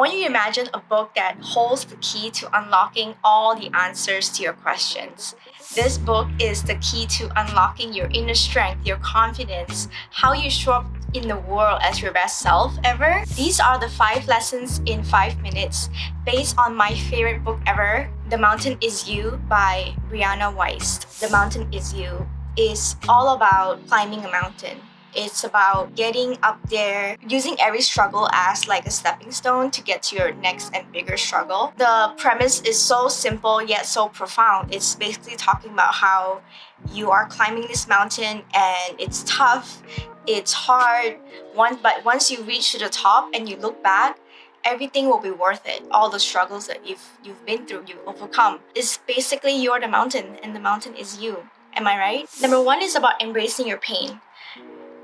want you to imagine a book that holds the key to unlocking all the answers to your questions. This book is the key to unlocking your inner strength, your confidence, how you show up in the world as your best self ever. These are the 5 lessons in 5 minutes based on my favorite book ever, The Mountain Is You by Brianna Weiss. The Mountain Is You is all about climbing a mountain. It's about getting up there, using every struggle as like a stepping stone to get to your next and bigger struggle. The premise is so simple yet so profound. It's basically talking about how you are climbing this mountain and it's tough, it's hard, but once you reach to the top and you look back, everything will be worth it. All the struggles that you've been through, you've overcome. It's basically you're the mountain and the mountain is you. Am I right? Number 1 is about embracing your pain.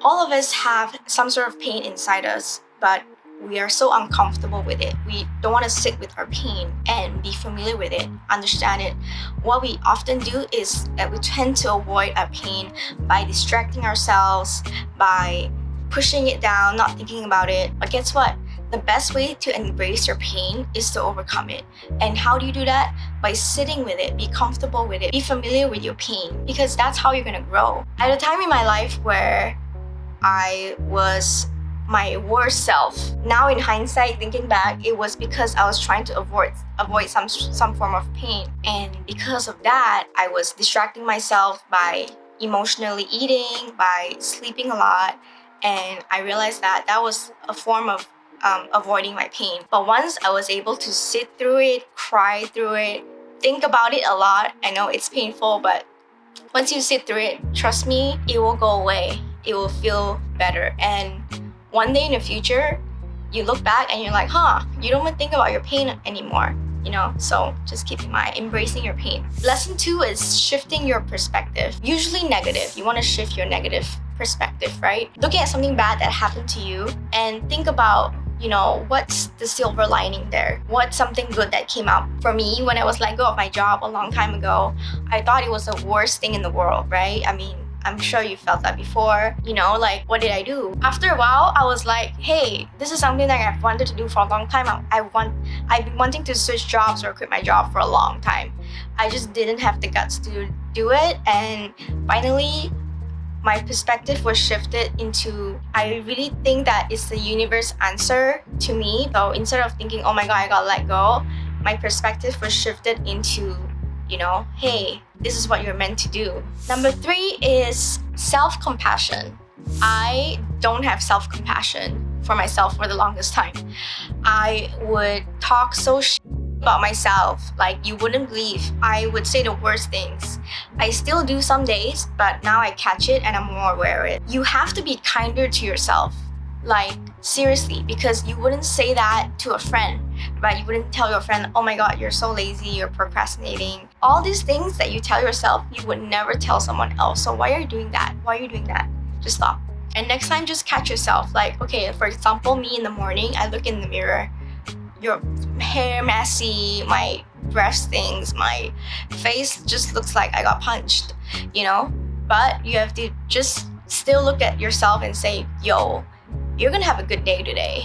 All of us have some sort of pain inside us, but we are so uncomfortable with it. We don't want to sit with our pain and be familiar with it, understand it. What we often do is that we tend to avoid our pain by distracting ourselves, by pushing it down, not thinking about it. But guess what? The best way to embrace your pain is to overcome it. And how do you do that? By sitting with it, be comfortable with it, be familiar with your pain, because that's how you're gonna grow. At a time in my life where I was my worst self. Now in hindsight, thinking back, it was because I was trying to avoid some form of pain. And because of that, I was distracting myself by emotionally eating, by sleeping a lot. And I realized that that was a form of avoiding my pain. But once I was able to sit through it, cry through it, think about it a lot, I know it's painful, but once you sit through it, trust me, it will go away. It will feel better. And one day in the future, you look back and you're like, you don't even think about your pain anymore, you know? So just keep in mind, embracing your pain. Lesson 2 is shifting your perspective. Usually negative. You want to shift your negative perspective, right? Looking at something bad that happened to you and think about, what's the silver lining there? What's something good that came out? For me, when I was let go of my job a long time ago, I thought it was the worst thing in the world, right? I mean, I'm sure you felt that before, what did I do? After a while, I was like, hey, this is something that I've wanted to do for a long time. I've been wanting to switch jobs or quit my job for a long time. I just didn't have the guts to do it. And finally, my perspective was shifted into, I really think that it's the universe answer to me. So instead of thinking, oh my God, I got let go, my perspective was shifted into, hey, this is what you're meant to do. Number 3 is self-compassion. I don't have self-compassion for myself for the longest time. I would talk so about myself, like you wouldn't believe. I would say the worst things. I still do some days, but now I catch it and I'm more aware of it. You have to be kinder to yourself. Like, seriously, because you wouldn't say that to a friend, right? You wouldn't tell your friend, oh my God, you're so lazy, you're procrastinating. All these things that you tell yourself, you would never tell someone else. So why are you doing that? Why are you doing that? Just stop. And next time, just catch yourself. Like, okay, for example, me in the morning, I look in the mirror, your hair messy, my breath stinks, my face just looks like I got punched, But you have to just still look at yourself and say, yo, you're gonna have a good day today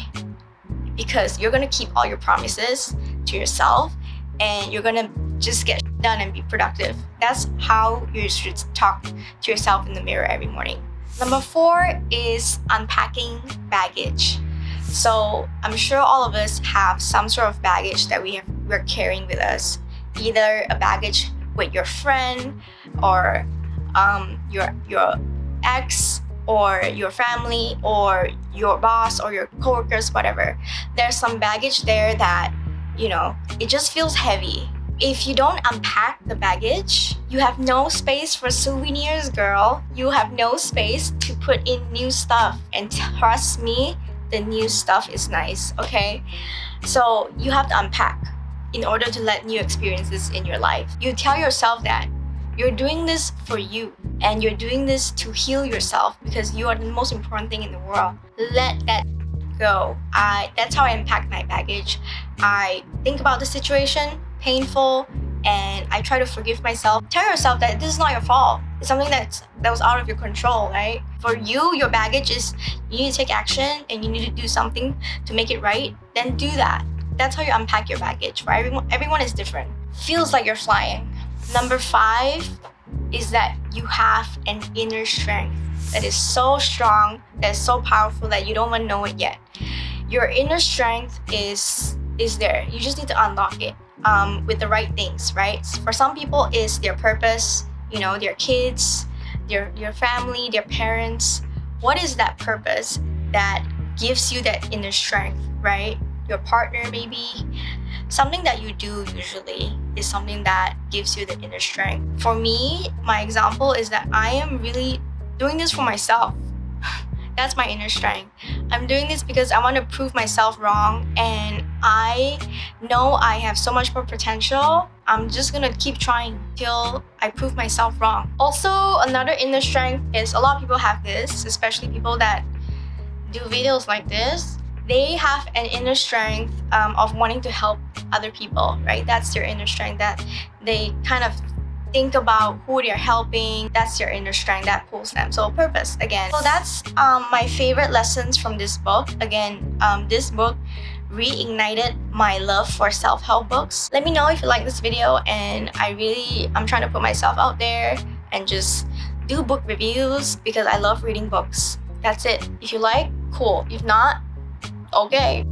because you're gonna keep all your promises to yourself and you're gonna just get done and be productive. That's how you should talk to yourself in the mirror every morning. Number 4 is unpacking baggage. So I'm sure all of us have some sort of baggage that we're carrying with us, either a baggage with your friend or your ex, or your family, or your boss, or your coworkers, whatever. There's some baggage there that, it just feels heavy. If you don't unpack the baggage, you have no space for souvenirs, girl. You have no space to put in new stuff. And trust me, the new stuff is nice, okay? So you have to unpack in order to let new experiences in your life. You tell yourself that you're doing this for you and you're doing this to heal yourself because you are the most important thing in the world. Let that go. That's how I unpack my baggage. I think about the situation, painful, and I try to forgive myself. Tell yourself that this is not your fault. It's something that was out of your control, right? For you, your baggage is you need to take action and you need to do something to make it right. Then do that. That's how you unpack your baggage. For everyone is different. Feels like you're flying. Number 5 is that you have an inner strength that is so strong, that is so powerful that you don't even know it yet. Your inner strength is there. You just need to unlock it with the right things, right? For some people, it's their purpose, their kids, your family, their parents. What is that purpose that gives you that inner strength, right? Your partner, maybe. Something that you do usually is something that gives you the inner strength. For me, my example is that I am really doing this for myself. That's my inner strength. I'm doing this because I want to prove myself wrong, and I know I have so much more potential. I'm just gonna keep trying till I prove myself wrong. Also, another inner strength is a lot of people have this, especially people that do videos like this. They have an inner strength of wanting to help other people, right? That's their inner strength, that they kind of think about who they're helping. That's your inner strength that pulls them. So purpose again. So that's my favorite lessons from this book. Again, this book reignited my love for self-help books. Let me know if you like this video, and I'm trying to put myself out there and just do book reviews because I love reading books. That's it. If you like, cool. If not, okay.